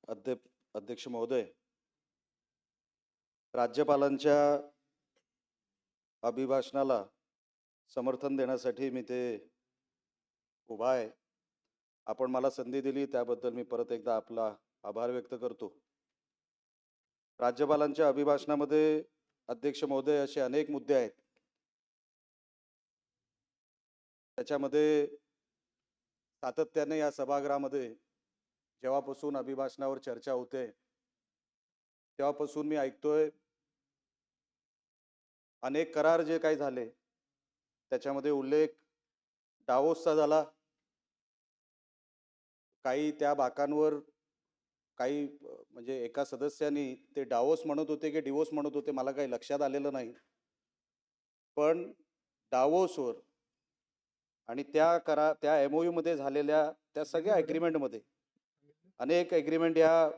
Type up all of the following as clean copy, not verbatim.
अध्यक्ष महोदय, राज्यपालांच्या अभिभाषणाला समर्थन देण्यासाठी मी ते उभा आहे. आपण मला संधी दिली त्याबद्दल मी परत एकदा आपला आभार व्यक्त करतो. राज्यपालांच्या अभिभाषणामध्ये अध्यक्ष महोदय असे अनेक मुद्दे आहेत. त्याच्यामध्ये सातत्याने या सभागृहामध्ये जेव्हापासून अभिभाषणावर चर्चा होते तेव्हापासून मी ऐकतोय अनेक करार जे काही झाले त्याच्यामध्ये उल्लेख डावोसचा झाला. काही त्या बाकांवर काही म्हणजे एका सदस्यांनी ते डावोस म्हणत होते की डिवोर्स म्हणत होते, मला काही लक्षात आलेलं नाही. पण डावोसवर आणि त्या एमओयू मध्ये झालेल्या त्या सगळ्या ॲग्रीमेंटमध्ये अनेक ॲग्रीमेंट या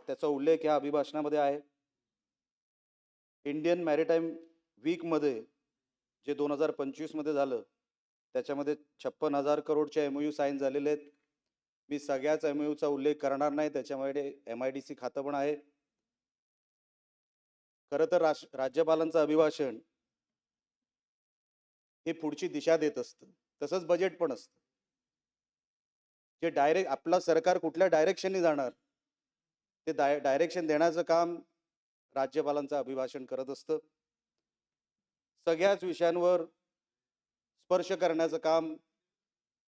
त्याचा उल्लेख या अभिभाषणामध्ये आहे. इंडियन मॅरिटाईम वीकमध्ये जे 2025 मध्ये झालं त्याच्यामध्ये 56,000 करोडचे एमओयू साईन झालेले आहेत. मी सगळ्याच एमओयूचा उल्लेख करणार नाही, त्याच्यामध्ये MIDC खातं पण आहे. खरं तर राज्यपालांचं अभिभाषण हे पुढची दिशा देत असतं, तसंच बजेट पण असतं. जे डायरेक्ट आपला सरकार कुठल्या डायरेक्शनने जाणार ते डायरेक्शन देण्याचं काम राज्यपालांचं अभिभाषण करत असतं. सगळ्याच विषयांवर स्पर्श करण्याचं काम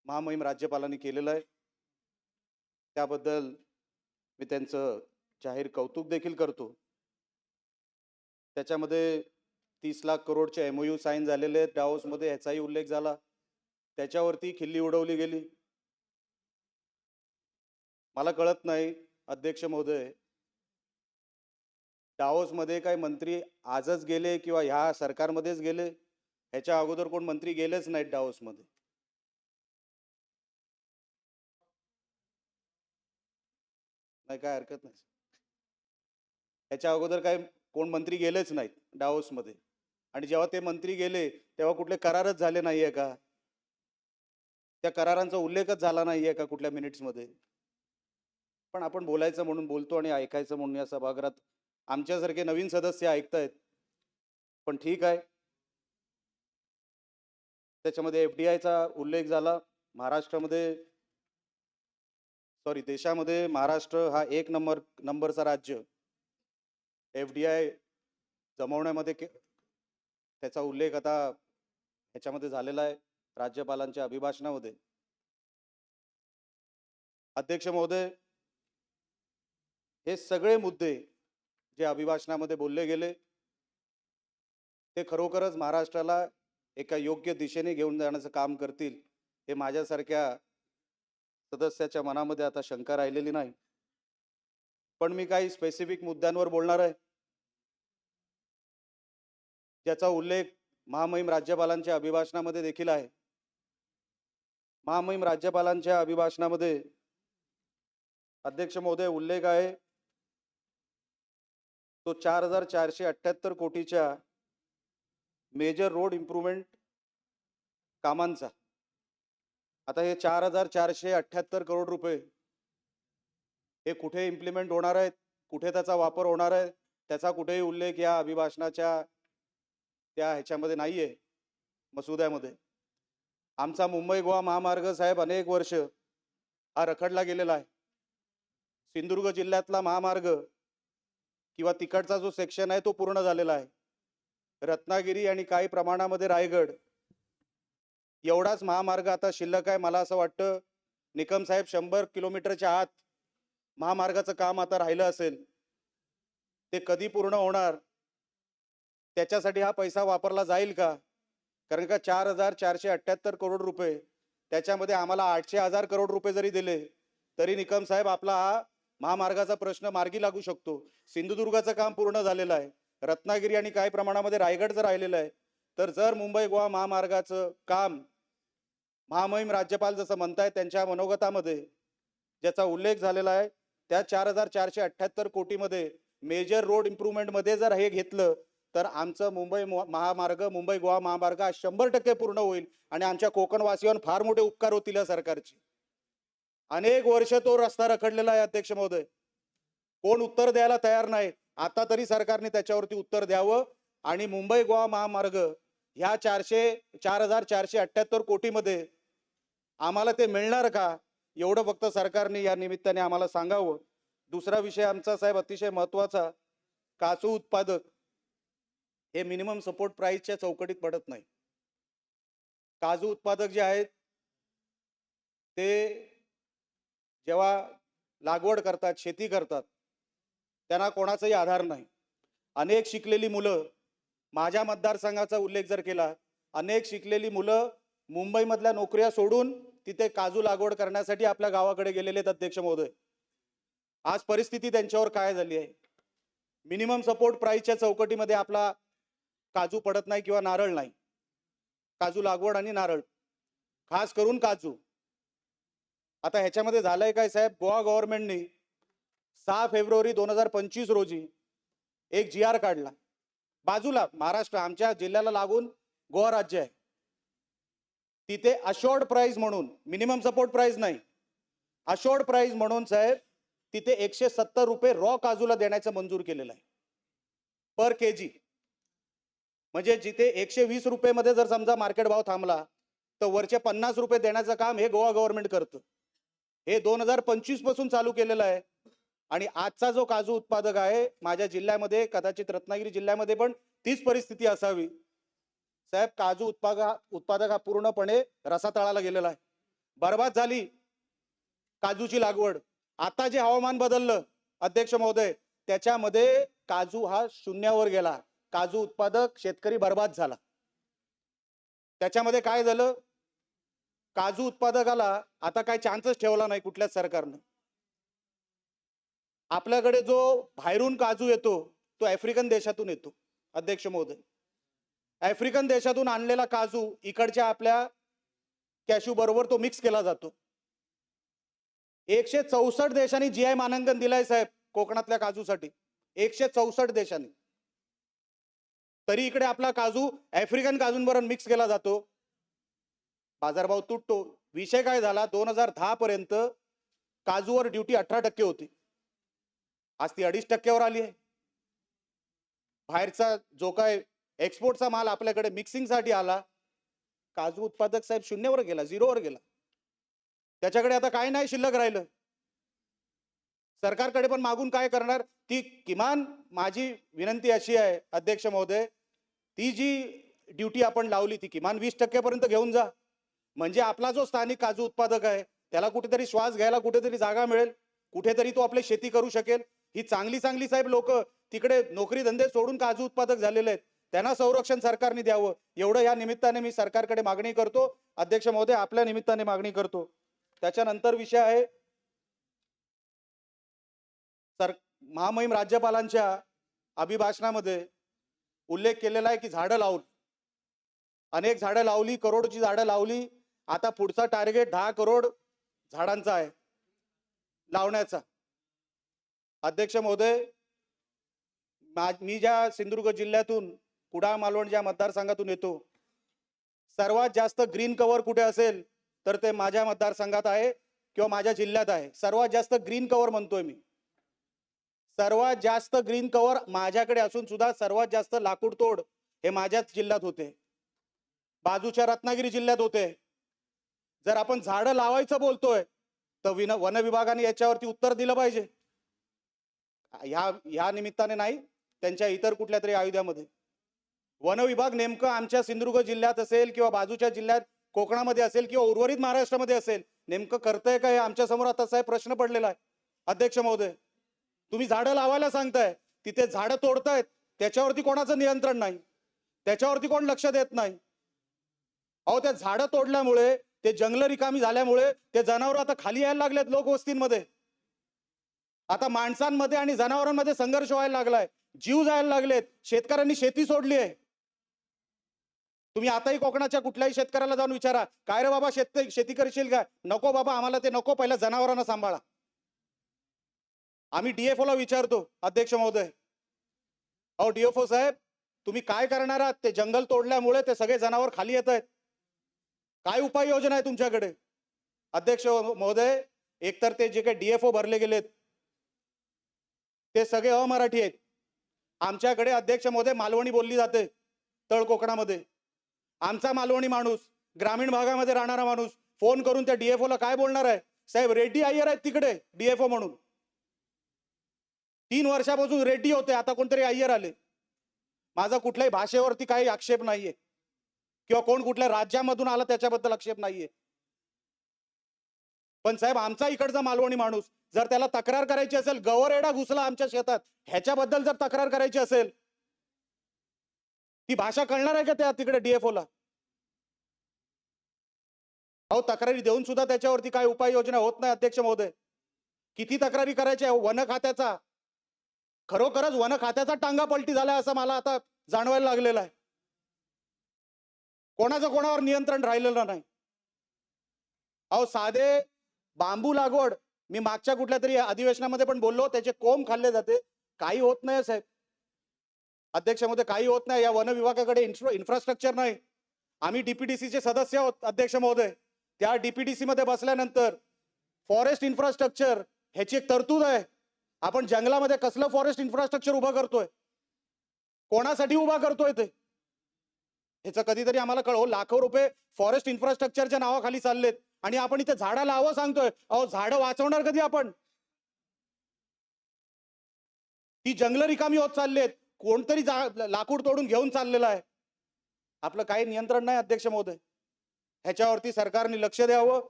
महामहिम राज्यपालांनी केलेलं आहे. त्याबद्दल मी त्यांचं जाहीर कौतुक देखील करतो. त्याच्यामध्ये 30 लाख करोडचे एमओयू साईन झालेले आहेत. डावोसमध्ये याचाही उल्लेख झाला. त्याच्यावरती खिल्ली उडवली गेली. मला कळत नाही अध्यक्ष महोदय, डावोसमध्ये काही मंत्री आजच गेले किंवा ह्या सरकारमध्येच गेले? ह्याच्या अगोदर कोण मंत्री गेलेच नाहीत डावोसमध्ये. नाही, काय हरकत नाही. ह्याच्या अगोदर काय कोण मंत्री गेलेच नाहीत डावोसमध्ये. आणि जेव्हा ते मंत्री गेले तेव्हा कुठले करारच झाले नाहीये का? त्या करारांचा उल्लेखच झाला नाहीये का कुठल्या मिनिट्समध्ये? पण आपण बोलायचं म्हणून बोलतो आणि ऐकायचं म्हणून या सभागृहात आमच्यासारखे नवीन सदस्य ऐकतायत. पण ठीक आहे. त्याच्यामध्ये FDIचा उल्लेख झाला. महाराष्ट्रामध्ये देशामध्ये महाराष्ट्र हा एक नंबरचा राज्य FDI जमवण्यामध्ये त्याचा उल्लेख आता ह्याच्यामध्ये झालेला आहे राज्यपालांच्या अभिभाषणामध्ये. अध्यक्ष महोदय, हे सगळे मुद्दे जे अभिभाषणामध्ये बोलले गेले ते खरोखरच महाराष्ट्राला एका योग्य दिशेने घेऊन जाण्याचं काम करतील हे माझ्यासारख्या सदस्याच्या मनामध्ये आता शंका राहिलेली नाही. पण मी काही स्पेसिफिक मुद्द्यांवर बोलणार आहे ज्याचा उल्लेख महामहिम राज्यपालांच्या अभिभाषणामध्ये देखील आहे. महामहिम राज्यपालांच्या अभिभाषणामध्ये अध्यक्ष महोदय उल्लेख आहे तो 4,478 कोटीच्या मेजर रोड इम्प्रूव्हमेंट कामांचा. आता हे 4,478 करोड रुपये हे कुठे इम्प्लिमेंट होणार आहेत, कुठे त्याचा वापर होणार आहे, त्याचा कुठेही उल्लेख या अभिभाषणाच्या त्या ह्याच्यामध्ये नाहीये मसुद्यामध्ये. आमचा मुंबई गोवा महामार्ग साहेब अनेक वर्ष हा रखडला गेलेला आहे. सिंधुदुर्ग जिल्ह्यातला महामार्ग किंवा तिकडचा जो सेक्शन आहे तो पूर्ण झालेला आहे. रत्नागिरी आणि काही प्रमाणामध्ये रायगड एवढाच महामार्ग आता शिल्लक आहे. मला असं वाटतं निकम साहेब 100 किलोमीटरच्या आत महामार्गाचं काम आता राहिलं असेल. ते कधी पूर्ण होणार, त्याच्यासाठी हा पैसा वापरला जाईल का? कारण का 4,478 करोड रुपये त्याच्यामध्ये आम्हाला 800,000 करोड रुपये जरी दिले तरी निकम साहेब आपला हा महामार्गाचा प्रश्न मार्गी लागू शकतो. सिंधुदुर्गाचं काम पूर्ण झालेलं आहे. रत्नागिरी आणि काही प्रमाणामध्ये रायगडचं राहिलेलं आहे. तर जर मुंबई गोवा महामार्गाचं काम महामहिम राज्यपाल जसं म्हणतायत त्यांच्या मनोगतामध्ये ज्याचा उल्लेख झालेला आहे त्या 4,478 कोटीमध्ये मेजर रोड इम्प्रूव्हमेंट मध्ये जर हे घेतलं तर आमचं मुंबई गोवा महामार्ग 100% पूर्ण होईल आणि आमच्या कोकणवासियांवर फार मोठे उपकार होतील या सरकारचे. अनेक वर्ष तो रस्ता रखडलेला आहे अध्यक्ष महोदय. कोण उत्तर द्यायला तयार नाही. आता तरी सरकारने त्याच्यावरती उत्तर द्यावं आणि मुंबई गोवा महामार्ग ह्या 4,478 कोटीमध्ये आम्हाला ते मिळणार का, एवढं फक्त सरकारने या निमित्ताने आम्हाला सांगावं. दुसरा विषय आमचा साहेब अतिशय महत्त्वाचा, काजू उत्पादक हे मिनिमम सपोर्ट प्राइसच्या चौकटीत पडत नाही. काजू उत्पादक जे आहेत ते जेव्हा लागवड करतात, शेती करतात, त्यांना कोणाचाही आधार नाही. अनेक शिकलेली मुलं, माझ्या मतदारसंघाचा उल्लेख जर केला, अनेक शिकलेली मुलं मुंबईमधल्या नोकऱ्या सोडून तिथे काजू लागवड करण्यासाठी आपल्या गावाकडे गेलेले आहेत अध्यक्ष महोदय. आज परिस्थिती त्यांच्यावर काय झाली आहे. मिनिमम सपोर्ट प्राइसच्या चौकटीमध्ये आपला काजू पडत नाही किंवा नारळ नाही. काजू लागवड आणि नारळ, खास करून काजू. आता ह्याच्यामध्ये झालंय काय साहेब, गोवा गव्हर्नमेंटने 6 फेब्रुवारी 2025 रोजी एक GR काढला. बाजूला महाराष्ट्र, आमच्या जिल्ह्याला लागून गोवा राज्य आहे. तिथे अशोर्ड प्राइस म्हणून, मिनिमम सपोर्ट प्राइस नाही, अशोर्ड प्राइस म्हणून साहेब तिथे 170 रुपये रॉ काजूला देण्याचं मंजूर केलेलं आहे पर केजी. म्हणजे जिथे 120 रुपये मध्ये जर समजा मार्केट भाव थांबला तर वरचे 50 रुपये देण्याचं काम हे गोवा गव्हर्नमेंट करतं. हे 2025 पासून चालू केलेलं आहे. आणि आजचा जो काजू उत्पादक आहे माझ्या जिल्ह्यामध्ये, कदाचित रत्नागिरी जिल्ह्यामध्ये पण तीच परिस्थिती असावी साहेब. काजू उत्पादक हा पूर्णपणे रसातळाला गेलेला आहे. बरबाद झाली काजूची लागवड. आता जे हवामान बदललं अध्यक्ष महोदय, त्याच्यामध्ये काजू हा शून्यावर गेला. काजू उत्पादक शेतकरी बरबाद झाला. त्याच्यामध्ये काय झालं, काजू उत्पादकाला आता काय चान्सच ठेवला नाही कुठल्याच सरकारनं. आपल्याकडे जो बाहेरून काजू येतो तो आफ्रिकन देशातून येतो अध्यक्ष महोदय. आफ्रिकन देशातून आणलेला काजू इकडच्या आपल्या कॅशू बरोबर तो मिक्स केला जातो. 164 देशांनी GI मानांकन दिलंय साहेब कोकणातल्या काजूसाठी, 164 देशांनी. तरी इकडे आपला काजू आफ्रिकन काजूंबरोबर मिक्स केला जातो, बाजारभाव तुटतो. विषय काय झाला, 2010 पर्यंत काजूवर ड्युटी 18% होती, आज ती 2.5% आली आहे. बाहेरचा जो काय एक्सपोर्टचा माल आपल्याकडे मिक्सिंगसाठी आला, काजू उत्पादक साहेब शून्यावर गेला, 0वर गेला. त्याच्याकडे आता काय नाही शिल्लक राहिलं. सरकारकडे पण मागून काय करणार. ती किमान माझी विनंती अशी आहे अध्यक्ष महोदय, ती जी ड्युटी आपण लावली ती किमान 20% पर्यंत घेऊन जा. म्हणजे आपला जो स्थानिक काजू उत्पादक आहे त्याला कुठेतरी श्वास घ्यायला कुठेतरी जागा मिळेल, कुठेतरी तो आपली शेती करू शकेल. ही चांगली साहेब लोक तिकडे नोकरी धंदे सोडून काजू उत्पादक झालेले आहेत, त्यांना संरक्षण सरकारने द्यावं, एवढं या निमित्ताने मी सरकारकडे मागणी करतो अध्यक्ष महोदय, आपल्या निमित्ताने मागणी करतो. त्याच्यानंतर विषय आहे महामहिम राज्यपालांच्या अभिभाषणामध्ये उल्लेख केलेला आहे की झाडं लावून, अनेक झाडं लावली, करोडची झाडं लावली. आता पुढचा टार्गेट 10 करोड झाडांचा आहे लावण्याचा. अध्यक्ष महोदय, मी ज्या सिंधुदुर्ग जिल्ह्यातून कुडाळ मालवण ज्या मतदारसंघातून येतो, सर्वात जास्त ग्रीन कव्हर कुठे असेल तर ते माझ्या मतदारसंघात आहे किंवा माझ्या जिल्ह्यात आहे. सर्वात जास्त ग्रीन कव्हर म्हणतोय मी, सर्वात जास्त ग्रीन कव्हर माझ्याकडे असून सुद्धा सर्वात जास्त लाकूड तोड हे माझ्याच जिल्ह्यात होते, बाजूच्या रत्नागिरी जिल्ह्यात होते. जर आपण झाडं लावायचं बोलतोय तर वन विभागाने याच्यावरती उत्तर दिलं पाहिजे. ह्या निमित्ताने नाही, त्यांच्या इतर कुठल्या तरी आयुध्यामध्ये. वन विभाग नेमकं आमच्या सिंधुदुर्ग जिल्ह्यात असेल किंवा बाजूच्या जिल्ह्यात कोकणामध्ये असेल किंवा उर्वरित महाराष्ट्रामध्ये असेल, नेमकं करतंय काय आमच्या समोर आता साहेब प्रश्न पडलेला आहे. अध्यक्ष महोदय, तुम्ही झाडं लावायला सांगताय, तिथे झाडं तोडतायत, त्याच्यावरती कोणाचं नियंत्रण नाही, त्याच्यावरती कोण लक्ष देत नाही. अहो, त्या झाडं तोडल्यामुळे, ते जंगल रिकामी झाल्यामुळे ते जनावर आता खाली यायला लागलेत लोकवस्तींमध्ये. आता माणसांमध्ये आणि जनावरांमध्ये संघर्ष व्हायला लागलाय, जीव जायला लागलेत, शेतकऱ्यांनी शेती सोडली आहे. तुम्ही आताही कोकणाच्या कुठल्याही शेतकऱ्याला जाऊन विचारा, काय रे बाबा शेती करशील का? नको बाबा, आम्हाला ते नको, पहिल्या जनावरांना सांभाळा. आम्ही DFO ला विचारतो अध्यक्ष महोदय, अहो DFO साहेब, तुम्ही काय करणार आहात? ते जंगल तोडल्यामुळे ते सगळे जनावर खाली येत आहेत, काय उपाययोजना आहे तुमच्याकडे? अध्यक्ष महोदय, एकतर ते जे काही DFO भरले गेलेत ते सगळे अमराठी आहेत. आमच्याकडे अध्यक्ष महोदय मालवणी बोलली जाते तळ कोकणामध्ये. आमचा मालवणी माणूस, ग्रामीण भागामध्ये राहणारा माणूस फोन करून त्या DFO ला काय बोलणार आहे? साहेब रेड्डी अय्यर आहेत तिकडे DFO म्हणून. 3 वर्षापासून रेड्डी होते, आता कोणतरी अय्यर आले. माझा कुठल्याही भाषेवरती काही आक्षेप नाहीये किंवा कोण कुठल्या राज्यामधून आला त्याच्याबद्दल आक्षेप नाहीये. पण साहेब आमचा इकडचा मालवणी माणूस जर त्याला तक्रार करायची असेल, गवरेडा घुसला आमच्या शेतात, ह्याच्याबद्दल जर तक्रार करायची असेल, ती भाषा कळणार आहे का त्या तिकडे DFO ला? अहो तक्रारी देऊन सुद्धा त्याच्यावरती काय उपाययोजना होत नाही अध्यक्ष महोदय. किती तक्रारी करायच्या? वन खात्याचा, खरोखरच वन खात्याचा टांगा पलटी झालाय असं मला आता जाणवायला लागलेलं आहे. कोणाचं कोणावर नियंत्रण राहिलेलं नाही. अहो साधे बांबू लागवड, मी मागच्या कुठल्या तरी अधिवेशनामध्ये पण बोललो, त्याचे कोंब खाल्ले जाते, काही होत नाही साहेब. अध्यक्ष महोदय काही होत नाही. या वन विभागाकडे इन्फ्रास्ट्रक्चर नाही. आम्ही DPDCचे सदस्य आहोत अध्यक्ष महोदय. त्या DPDC मध्ये बसल्यानंतर फॉरेस्ट इन्फ्रास्ट्रक्चर ह्याची एक तरतूद आहे. आपण जंगलामध्ये कसलं फॉरेस्ट इन्फ्रास्ट्रक्चर उभं करतोय, कोणासाठी उभा करतोय ते ह्याचं कधीतरी आम्हाला कळव. लाखो रुपये फॉरेस्ट इन्फ्रास्ट्रक्चरच्या नावाखाली चाललेत आणि आपण इथे झाडं लावं सांगतोय. अहो झाडं वाचवणार कधी आपण? ती जंगल रिकामी होत चाललेत, कोणतरी लाकूड तोडून घेऊन चाललेलं आहे. आपलं काही नियंत्रण नाही अध्यक्ष महोदय. ह्याच्यावरती सरकारने लक्ष द्यावं.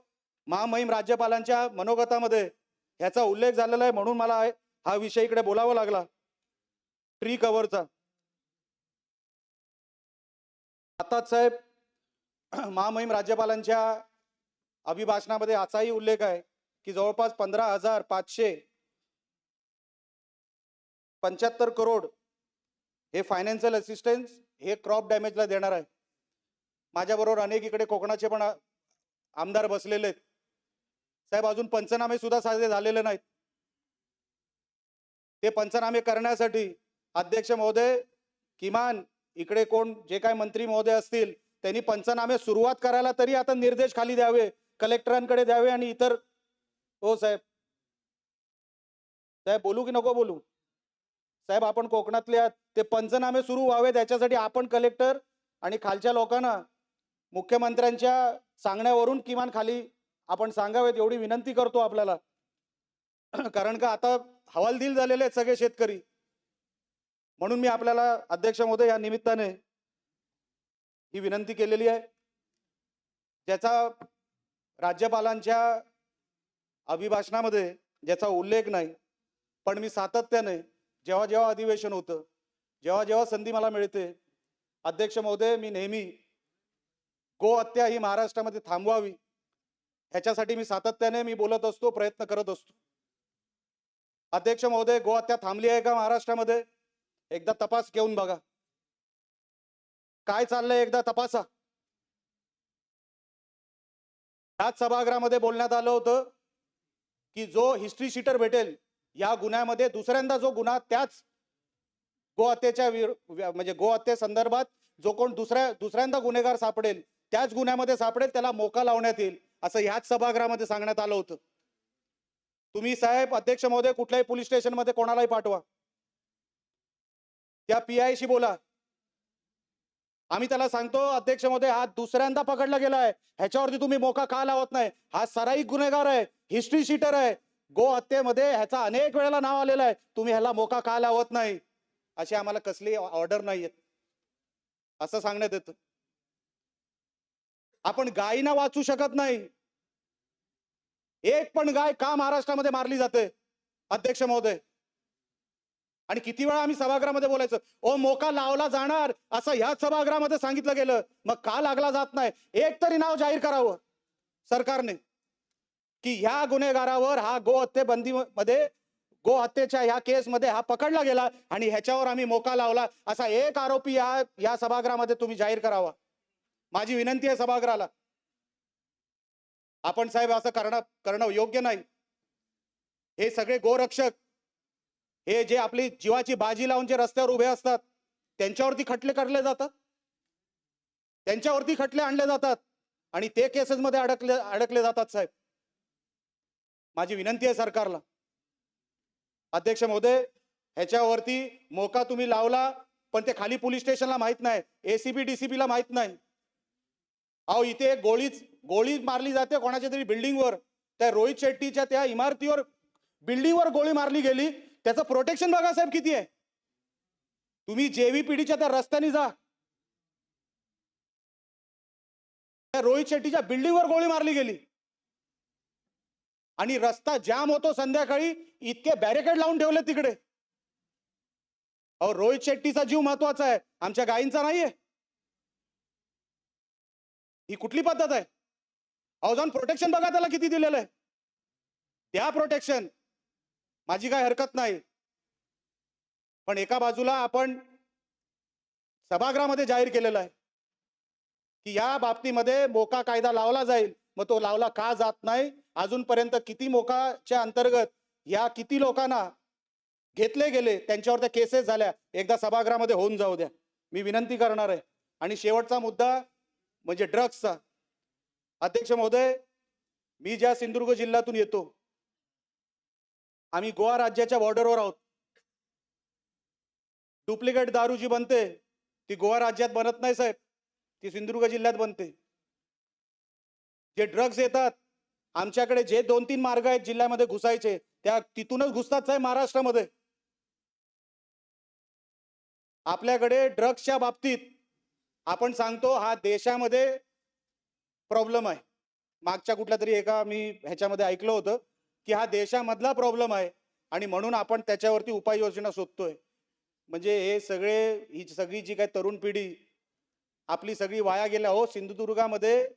महामहिम राज्यपालांच्या मनोगतामध्ये ह्याचा उल्लेख झालेला आहे, म्हणून मला हा विषय इकडे बोलावा लागला. ट्री कव्हरचा आताच साहेब महामहिम राज्यपालांच्या अभिभाषणामध्ये असाही उल्लेख आहे की जवळपास 15,575 करोड हे फायनान्शियल असिस्टन्स हे क्रॉप डॅमेजला देणार आहे. माझ्याबरोबर अनेक इकडे कोकणाचे पण आमदार बसलेले आहेत साहेब. अजून पंचनामे सुद्धा साधे झालेले नाहीत. ते पंचनामे करण्यासाठी अध्यक्ष महोदय किमान इकडे कोण जे काय मंत्री महोदय असतील त्यांनी पंचनामे सुरुवात करायला तरी आता निर्देश खाली द्यावे, कलेक्टरांकडे द्यावे आणि इतर. हो साहेब, साहेब बोलू की नको बोलू? साहेब आपण कोकणातले आहात, ते पंचनामे सुरू व्हावे त्याच्यासाठी आपण कलेक्टर आणि खालच्या लोकांना मुख्यमंत्र्यांच्या सांगण्यावरून किमान खाली आपण सांगावेत एवढी विनंती करतो आपल्याला. कारण का आता हवालदिल झालेले आहेत सगळे शेतकरी. म्हणून मी आपल्याला अध्यक्ष महोदय या निमित्ताने ही विनंती केलेली आहे, ज्याचा राज्यपालांच्या अभिभाषणामध्ये ज्याचा उल्लेख नाही. पण मी सातत्याने जेव्हा जेव्हा अधिवेशन होतं, जेव्हा जेव्हा संधी मला मिळते अध्यक्ष महोदय, मी नेहमी गो हत्या ही महाराष्ट्रामध्ये थांबवावी ह्याच्यासाठी मी सातत्याने मी बोलत असतो, प्रयत्न करत असतो. अध्यक्ष महोदय, गो हत्या थांबली आहे का महाराष्ट्रामध्ये? एकदा तपास घेऊन बघा काय चाललंय, एकदा तपासा. त्याच सभागृहामध्ये बोलण्यात आलं होतं की जो हिस्ट्री शीटर भेटेल या गुन्ह्यामध्ये, दुसऱ्यांदा जो गुन्हा त्याच गोहत्येच्या म्हणजे गोहत्ये संदर्भात जो कोण दुसऱ्यांदा गुन्हेगार सापडेल त्याच गुन्ह्यामध्ये सापडेल त्याला मोका लावण्यात येईल असं ह्याच सभागृहामध्ये सांगण्यात आलं होतं. तुम्ही साहेब अध्यक्ष महोदय कुठल्याही पोलीस स्टेशन मध्ये कोणालाही पाठवा, त्या PI शी बोला. आम्ही त्याला सांगतो अध्यक्ष महोदय हा दुसऱ्यांदा पकडला गेलाय, ह्याच्यावरती तुम्ही मोका का लावत नाही? हा सराईक गुन्हेगार आहे, हिस्ट्री शीटर आहे, गो हत्येमध्ये ह्याचा अनेक वेळेला नाव आलेलं आहे, तुम्ही ह्याला मोका का लावत नाही? अशी आम्हाला कसली ऑर्डर नाहीये असं सांगण्यात येतं. आपण गायीना वाचू शकत नाही. एक पण गाय का महाराष्ट्रामध्ये मारली जाते अध्यक्ष महोदय? आणि किती वेळा आम्ही सभागृहामध्ये बोलायचं, ओ मोका लावला जाणार असं ह्याच सभागृहामध्ये सांगितलं गेलं, मग का लागला जात नाही? एक तरी नाव जाहीर करावं सरकारने की ह्या गुन्हेगारावर हा गो हत्ये बंदी मध्ये, गो हत्येच्या ह्या केसमध्ये हा पकडला गेला आणि ह्याच्यावर आम्ही मोका लावला असा एक आरोपी या सभागृहामध्ये तुम्ही जाहीर करावा. माझी विनंती आहे सभागृहाला. आपण साहेब असं करणं योग्य नाही. हे सगळे गोरक्षक, हे जे आपली जीवाची बाजी लावून जे रस्त्यावर उभे असतात त्यांच्यावरती खटले काढले जातात, त्यांच्यावरती खटले आणले जातात आणि ते केसेसमध्ये अडकले जातात साहेब. माझी विनंती आहे सरकारला, अध्यक्ष महोदय, ह्याच्यावरती मोका तुम्ही लावला, पण ते खाली पोलीस स्टेशनला माहित नाही, एसीबी डीसीपीला माहित नाही. अहो इथे एक गोळी मारली जाते कोणाच्या तरी बिल्डिंगवर, त्या रोहित शेट्टीच्या त्या इमारतीवर बिल्डिंगवर गोळी मारली गेली, त्याचं प्रोटेक्शन बघा साहेब किती आहे. तुम्ही जेव्हीपीडीच्या त्या रस्त्याने जा, त्या रोहित शेट्टीच्या बिल्डिंगवर गोळी मारली गेली आणि रस्ता जाम होतो संध्याकाळी, इतके बॅरिकेड लावून ठेवले तिकडे. अहो रोहित शेट्टीचा जीव महत्वाचा आहे, आमच्या गायींचा नाहीये. ही कुठली पद्धत आहे? अहो जाऊन प्रोटेक्शन बघा त्याला किती दिलेलं आहे, त्या प्रोटेक्शन, माझी काय हरकत नाही. पण एका बाजूला आपण सभागृहामध्ये जाहीर केलेलं आहे की या बाबतीमध्ये मोका कायदा लावला जाईल, मग तो लावला का जात नाही? अजूनपर्यंत किती मोकाच्या अंतर्गत या किती लोकांना घेतले गेले, त्यांच्यावर त्या केसेस झाल्या, एकदा सभागृहामध्ये होऊन जाऊ द्या, मी विनंती करणार आहे. आणि शेवटचा मुद्दा म्हणजे ड्रग्सचा. अध्यक्ष महोदय, मी ज्या सिंधुदुर्ग जिल्ह्यातून येतो, आम्ही गोवा राज्याच्या बॉर्डरवर आहोत. डुप्लिकेट दारू जी बनते ती गोवा राज्यात बनत नाही साहेब, ती सिंधुदुर्ग जिल्ह्यात बनते. जे ड्रग्ज येतात आमच्याकडे, जे 2-3 मार्ग आहेत जिल्ह्यामध्ये घुसायचे, त्या तिथूनच घुसतात साहेब महाराष्ट्रामध्ये. आपल्याकडे ड्रग्सच्या बाबतीत आपण सांगतो हा देशामध्ये प्रॉब्लेम आहे. मागच्या कुठल्या तरी एका मी ह्याच्यामध्ये ऐकलं होतं की हा देशामधला प्रॉब्लेम आहे आणि म्हणून आपण त्याच्यावरती उपाययोजना शोधतोय. म्हणजे हे ही सगळी जी काही तरुण पिढी आपली सगळी वाया गेल्या. हो सिंधुदुर्गामध्ये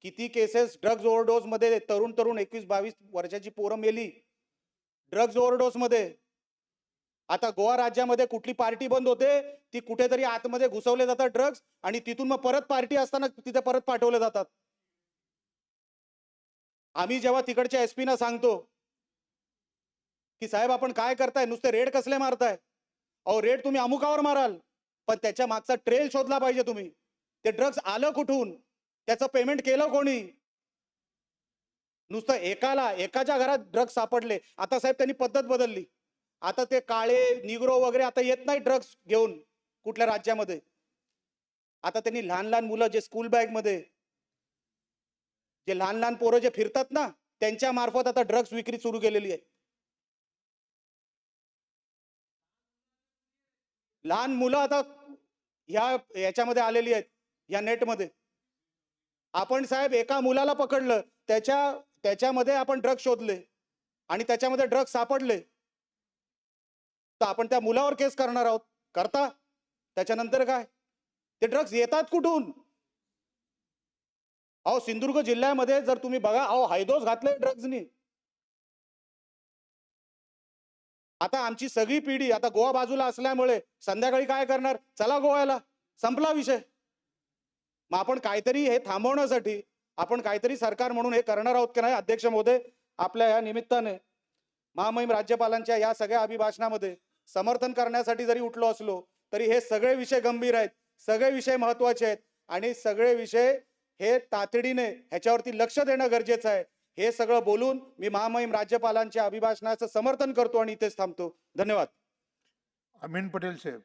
किती केसेस ड्रग्ज ओव्हरडोस मध्ये, तरुण 21-22 वर्षाची पोरं मेली ड्रग्ज ओव्हरडोस मध्ये. आता गोवा राज्यामध्ये कुठली पार्टी बंद होते, ती कुठेतरी आतमध्ये घुसवले जातात ड्रग्ज आणि तिथून मग परत पार्टी असताना तिथे परत पाठवले जातात. आम्ही जेव्हा तिकडच्या एसपी ना सांगतो की साहेब आपण काय करताय, नुसते रेड कसले मारताय? अहो रेड तुम्ही अमुकावर माराल, पण त्याच्या मागचा ट्रेल शोधला पाहिजे तुम्ही. ते ड्रग्ज आलं कुठून, त्याचं पेमेंट केलं कोणी? नुसतं एकाच्या घरात ड्रग्ज सापडले. आता साहेब त्यांनी पद्धत बदलली, आता ते काळे निग्रो वगैरे आता येत नाही ड्रग्ज घेऊन कुठल्या राज्यामध्ये. आता त्यांनी लहान लहान मुलं जे स्कूल बॅग मध्ये, जे लहान लहान पोरं जे फिरतात ना, त्यांच्या मार्फत आता ड्रग्ज विक्री सुरू केलेली आहे. लहान मुलं आता याच्यामध्ये आलेली आहेत, या नेटमध्ये. आपण साहेब एका मुलाला पकडलं, त्याच्यामध्ये आपण ड्रग्ज शोधले आणि त्याच्यामध्ये ड्रग्ज सापडले, तर आपण त्या मुलावर केस करणार आहोत. करता त्याच्यानंतर काय? ते ड्रग्ज येतात कुठून? अहो सिंधुदुर्ग जिल्ह्यामध्ये जर तुम्ही बघा, अहो हैदोस घातले ड्रग्जनी. आता आमची सगळी पिढी आता गोवा बाजूला असल्यामुळे संध्याकाळी काय करणार? चला गोव्याला, संपला विषय. मग आपण काहीतरी हे थांबवण्यासाठी आपण काहीतरी सरकार म्हणून हे करणार आहोत की नाही? अध्यक्ष महोदय, आपल्या या निमित्ताने महामहिम राज्यपालांच्या या सगळ्या अभिभाषणामध्ये समर्थन करण्यासाठी जरी उठलो असलो तरी हे सगळे विषय गंभीर आहेत, सगळे विषय महत्वाचे आहेत आणि सगळे विषय हे तातडीने ह्याच्यावरती लक्ष देणं गरजेचं आहे. हे सगळं बोलून मी महामहिम राज्यपालांच्या अभिभाषणाचं समर्थन करतो आणि इथेच थांबतो. धन्यवाद. अमीन पटेल साहेब.